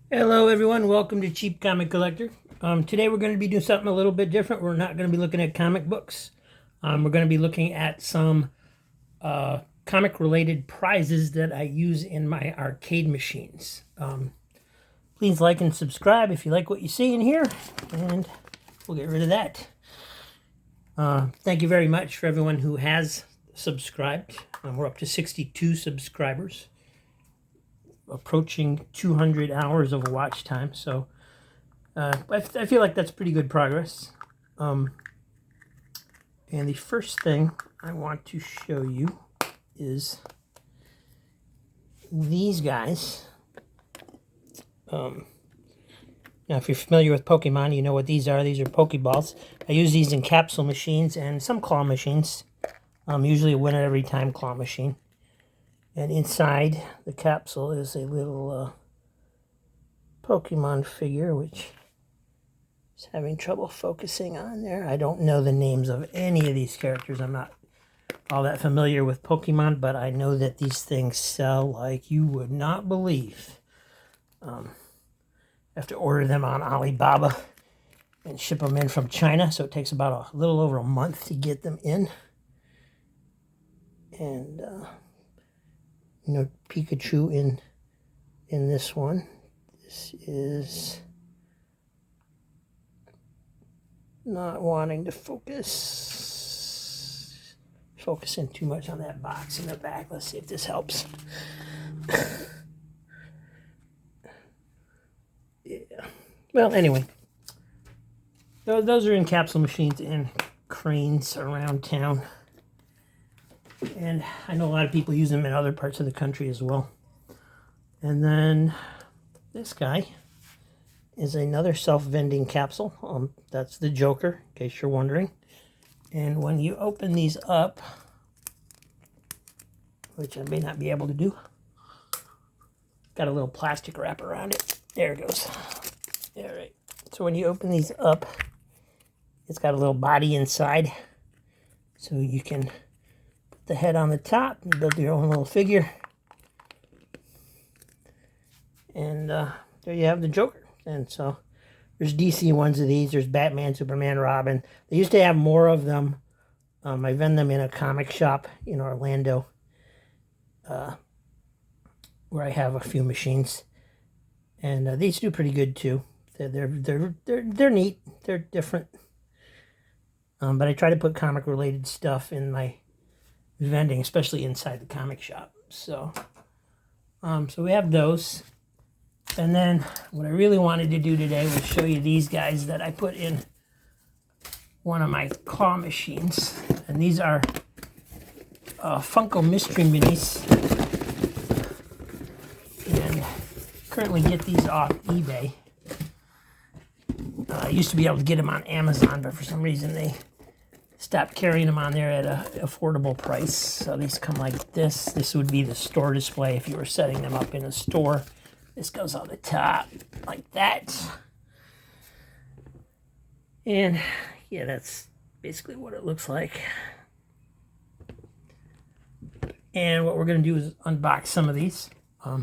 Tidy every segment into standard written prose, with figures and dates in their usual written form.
Hello everyone, welcome to Cheap Comic Collector. Today we're going to be doing something a little bit different. We're not going to be looking at comic books. We're going to be looking at some comic related prizes that I use in my arcade machines. Please like and subscribe if you like what you see in here, and we'll get rid of that. Thank you very much for everyone who has subscribed. We're up to 62 subscribers, approaching 200 hours of watch time, so I feel like that's pretty good progress. And the first thing I want to show you is these guys. Now if you're familiar with Pokemon, you know what these are. These are Pokeballs. I use these in capsule machines and some claw machines. Usually a win it every time claw machine. And inside the capsule is a little Pokemon figure, which is having trouble focusing on there. I don't know the names of any of these characters. I'm not all that familiar with Pokemon, but I know that these things sell like you would not believe. I have to order them on Alibaba and ship them in from China, so it takes about a little over a month to get them in. And Pikachu in this one. This is not wanting to focusing too much on that box in the back. Let's see if this helps. Yeah. Well, anyway, those are in capsule machines and cranes around town. And I know a lot of people use them in other parts of the country as well. And then this guy is another self-vending capsule. That's the Joker, in case you're wondering. And when you open these up, which I may not be able to do, got a little plastic wrap around it. There it goes. All right. So when you open these up, it's got a little body inside, so you can the head on the top and build your own little figure. And there you have the Joker. And so there's DC ones of these. There's Batman, Superman, Robin. They used to have more of them. I vend them in a comic shop in Orlando, where I have a few machines. And these do pretty good too. They're neat. They're different. But I try to put comic related stuff in my vending, especially inside the comic shop. So we have those. And then what I really wanted to do today was show you these guys that I put in one of my claw machines. And these are Funko Mystery Minis. And currently get these off eBay. I used to be able to get them on Amazon, but for some reason they stopped carrying them on there at an affordable price. So these come like this. This would be the store display if you were setting them up in a store. This goes on the top like that. And yeah, that's basically what it looks like. And what we're going to do is unbox some of these. I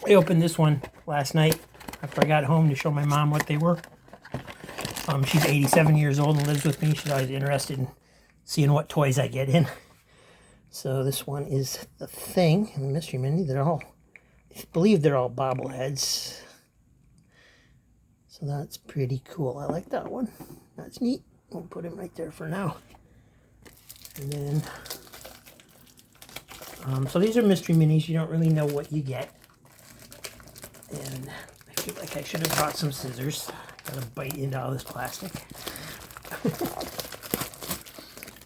opened this one last night after I got home to show my mom what they were. She's 87 years old and lives with me. She's always interested in seeing what toys I get in. So this one is the Thing and the Mystery Mini. I believe they're all bobbleheads. So that's pretty cool. I like that one. That's neat. We'll put him right there for now. And then, so these are Mystery Minis. You don't really know what you get. And I feel like I should have brought some scissors. Gotta bite into all this plastic.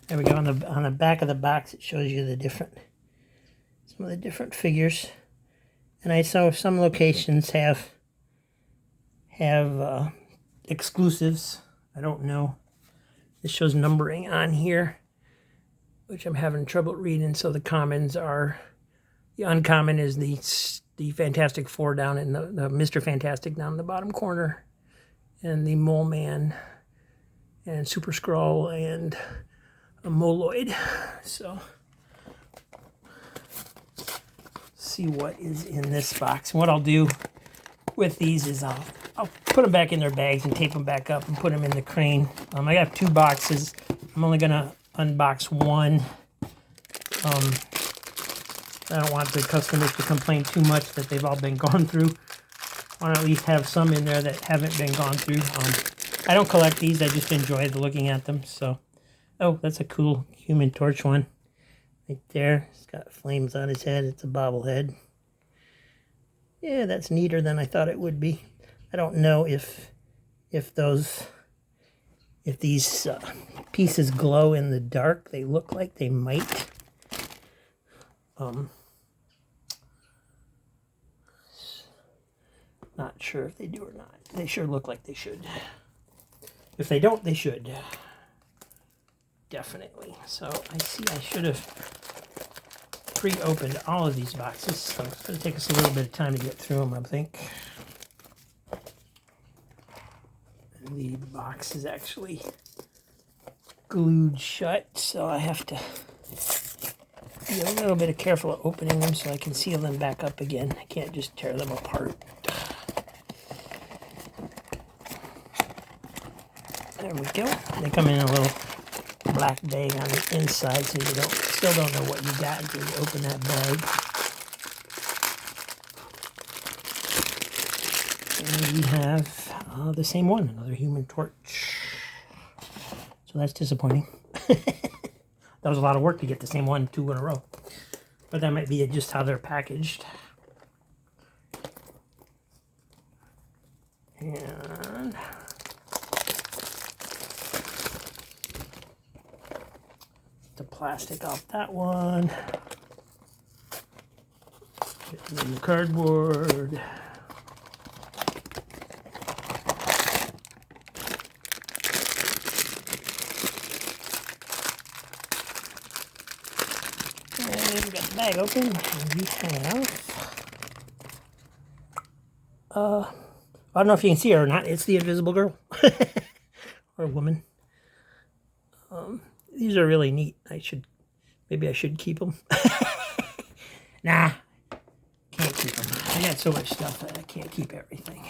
There we go. On the back of the box, it shows you some of the different figures. And I saw some locations have exclusives. I don't know. This shows numbering on here, which I'm having trouble reading. So the commons are, the uncommon is the Fantastic Four down in the Mr. Fantastic down in the bottom corner, and the Mole Man, and Super Skrull, and a Moloid. So see what is in this box. And what I'll do with these is I'll put them back in their bags and tape them back up and put them in the crane. I got 2 boxes. I'm only going to unbox one. I don't want the customers to complain too much that they've all been gone through. I want to at least have some in there that haven't been gone through. I don't collect these. I just enjoy looking at them. So, oh, that's a cool Human Torch one. Right there. It's got flames on his head. It's a bobblehead. Yeah, that's neater than I thought it would be. I don't know if these pieces glow in the dark. They look like they might. Not sure if they do or not. They sure look like they should. If they don't, they should. Definitely. So I see I should have pre-opened all of these boxes, so it's going to take us a little bit of time to get through them, I think. And the box is actually glued shut, so I have to be a little bit careful of opening them so I can seal them back up again. I can't just tear them apart. There we go. They come in a little black bag on the inside, so you still don't know what you got until you open that bag. And we have the same one, another Human Torch. So that's disappointing. That was a lot of work to get the same one 2 in a row. But that might be just how they're packaged. And the plastic off that one. And then the cardboard. And we got the bag open, and we have I don't know if you can see her or not. It's the Invisible Girl. Or woman. These are really neat. Maybe I should keep them. Nah, can't keep them. I got so much stuff that I can't keep everything.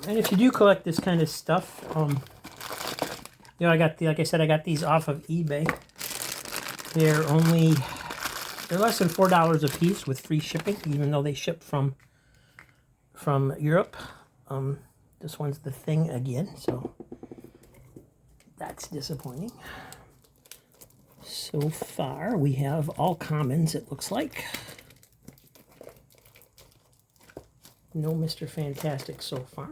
And if you do collect this kind of stuff, you know, like I said, I got these off of eBay. They're less than $4 a piece with free shipping, even though they ship from Europe. This one's the thing again, so that's disappointing. So far, we have all commons, it looks like. No Mr. Fantastic so far.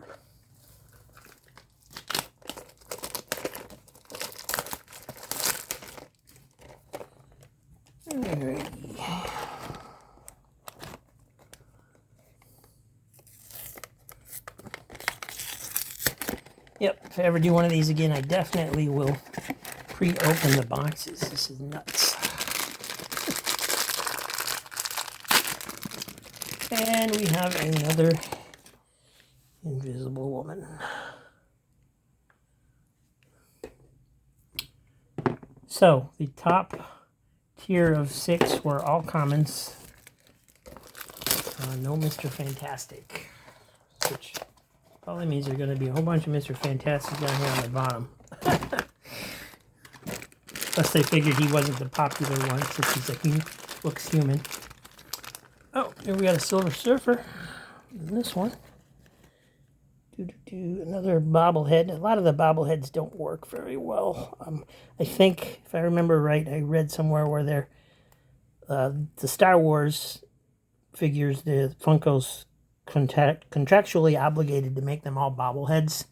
Alrighty. Yep, if I ever do one of these again, I definitely will pre-open the boxes. This is nuts. And we have another Invisible Woman. So, the top tier of 6 were all commons. No Mr. Fantastic. Which probably means there's going to be a whole bunch of Mr. Fantastics down here on the bottom. Plus they figured he wasn't the popular one since he looks human. Oh, here we got a Silver Surfer. And this one. Another bobblehead. A lot of the bobbleheads don't work very well. I think, if I remember right, I read somewhere where they're the Star Wars figures, the Funkos, contractually obligated to make them all bobbleheads.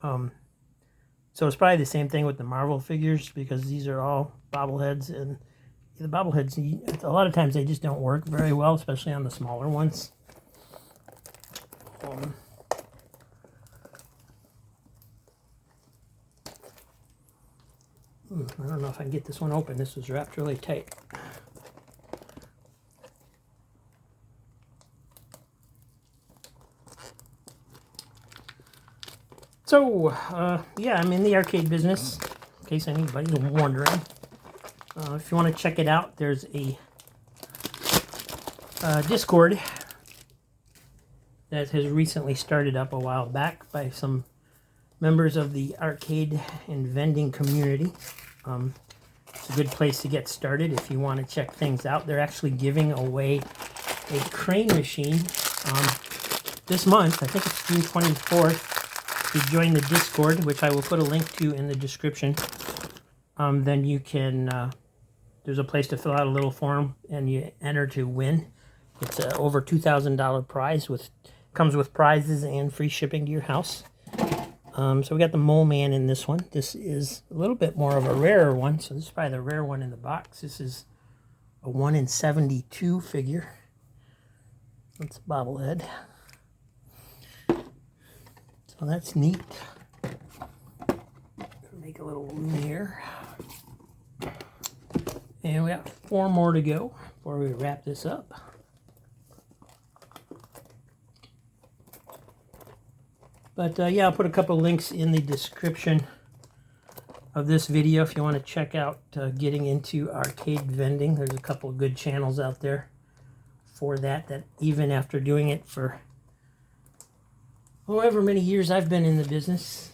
So it's probably the same thing with the Marvel figures, because these are all bobbleheads, and the bobbleheads, a lot of times they just don't work very well, especially on the smaller ones. I don't know if I can get this one open. This was wrapped really tight. So, yeah, I'm in the arcade business. case anybody's wondering. If you want to check it out, there's a Discord that has recently started up a while back by some members of the arcade and vending community. It's a good place to get started if you want to check things out. They're actually giving away a crane machine this month. I think it's June 24th. If you join the Discord, which I will put a link to in the description, then you can, there's a place to fill out a little form and you enter to win. It's a over $2,000 prize comes with prizes and free shipping to your house. So we got the Mole Man in this one. This is a little bit more of a rarer one, so this is probably the rare one in the box. This is a 1 in 72 figure. That's a bobblehead. So that's neat. Make a little room here. And we got 4 more to go before we wrap this up. But yeah, I'll put a couple links in the description of this video if you want to check out getting into arcade vending. There's a couple of good channels out there for that even after doing it for however many years I've been in the business,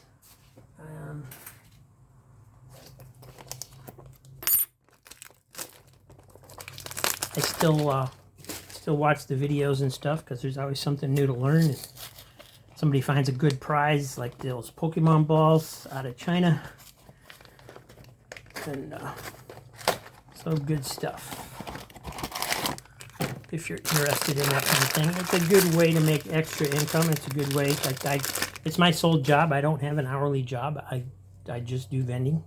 I still watch the videos and stuff because there's always something new to learn. If somebody finds a good prize like those Pokemon balls out of China, and so good stuff. If you're interested in that kind of thing, it's a good way to make extra income. It's a good way. Like it's my sole job. I don't have an hourly job. I just do vending,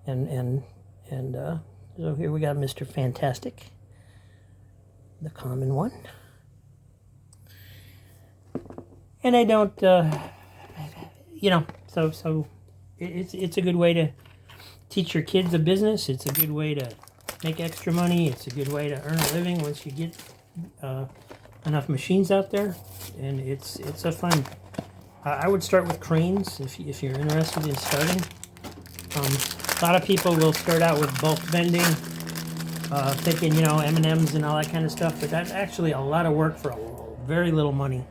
and so here we got Mr. Fantastic, the common one. And I don't, you know, so it's a good way to teach your kids a business. It's a good way to make extra money. It's a good way to earn a living once you get enough machines out there, and it's a fun. I would start with cranes if you're interested in starting. A lot of people will start out with bulk vending, thinking, you know, M&Ms and all that kind of stuff, but that's actually a lot of work for very little money.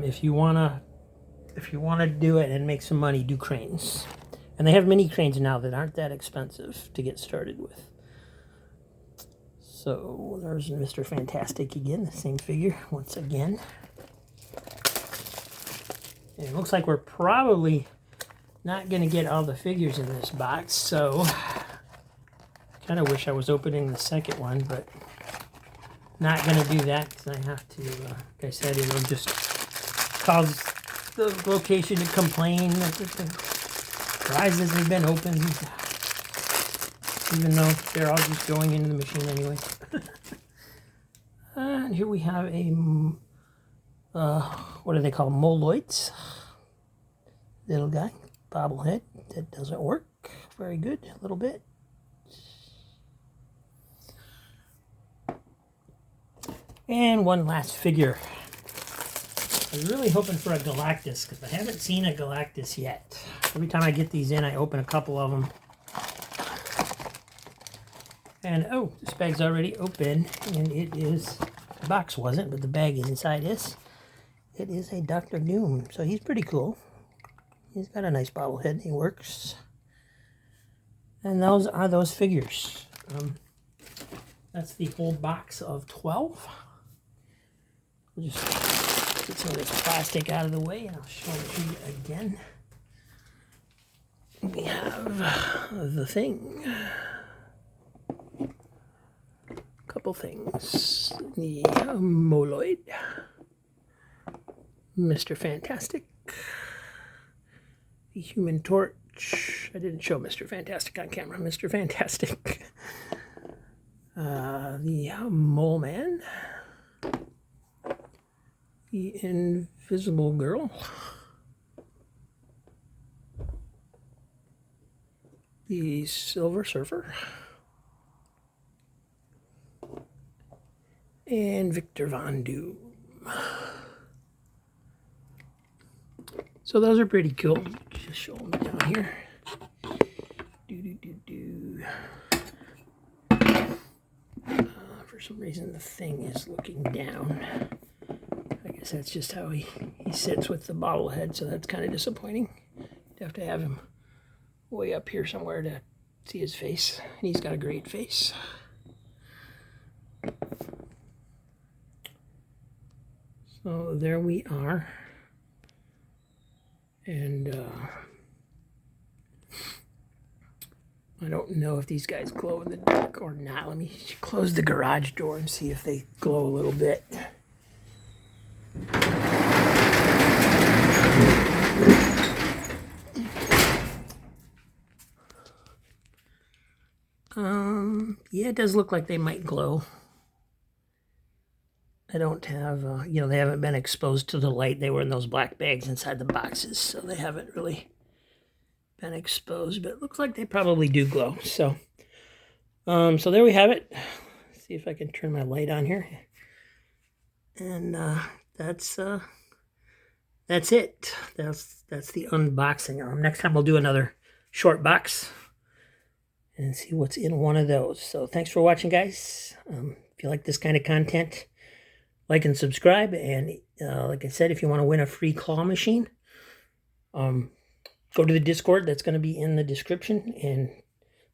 If you wanna do it and make some money, do cranes. And they have mini cranes now that aren't that expensive to get started with. So there's Mr. Fantastic again, the same figure once again. And it looks like we're probably not going to get all the figures in this box, so I kind of wish I was opening the second one, but not going to do that because I have to, like I said, it'll just cause the location to complain that the prizes have been opened, even though they're all just going into the machine anyway. And here we have a, what do they call moloids? Little guy, bobblehead, that doesn't work very good, a little bit. And one last figure. I was really hoping for a Galactus because I haven't seen a Galactus yet. Every time I get these in, I open a couple of them. And oh, this bag's already open, and it is, the box wasn't, but the bag inside is. It is a Dr. Doom, so he's pretty cool. He's got a nice bobblehead, he works. And those are those figures. That's the whole box of 12. We'll just get some of this plastic out of the way and I'll show it to you again. We have the thing. Couple things. The Moloid. Mr. Fantastic. The Human Torch. I didn't show Mr. Fantastic on camera. Mr. Fantastic. The Mole Man. The Invisible Girl. The Silver Surfer. And Victor Von Doom. So those are pretty cool. Just show them down here. some reason the thing is looking down. I guess that's just how he sits with the bobblehead, so that's kind of disappointing. You have to have him way up here somewhere to see his face. And he's got a great face. So there we are. And I don't know if these guys glow in the dark or not. Let me close the garage door and see if they glow a little bit. Yeah, it does look like they might glow. I don't have, they haven't been exposed to the light. They were in those black bags inside the boxes, so they haven't really been exposed, but it looks like they probably do glow. So, so there we have it. Let's see if I can turn my light on here. And that's it. That's the unboxing. Next time we'll do another short box and see what's in one of those. So thanks for watching, guys. If you like this kind of content, like and subscribe. And like I said, if you want to win a free claw machine, go to the Discord. That's going to be in the description, and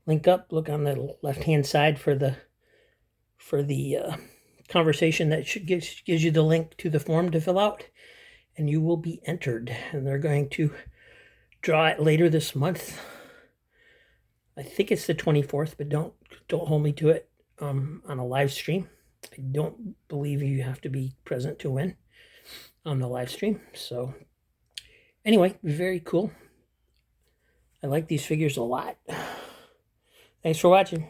link up. Look on the left-hand side for the conversation that gives you the link to the form to fill out, and you will be entered. And they're going to draw it later this month. I think it's the 24th, but don't hold me to it. On a live stream. I don't believe you have to be present to win on the live stream. So anyway, very cool. I like these figures a lot. Thanks for watching.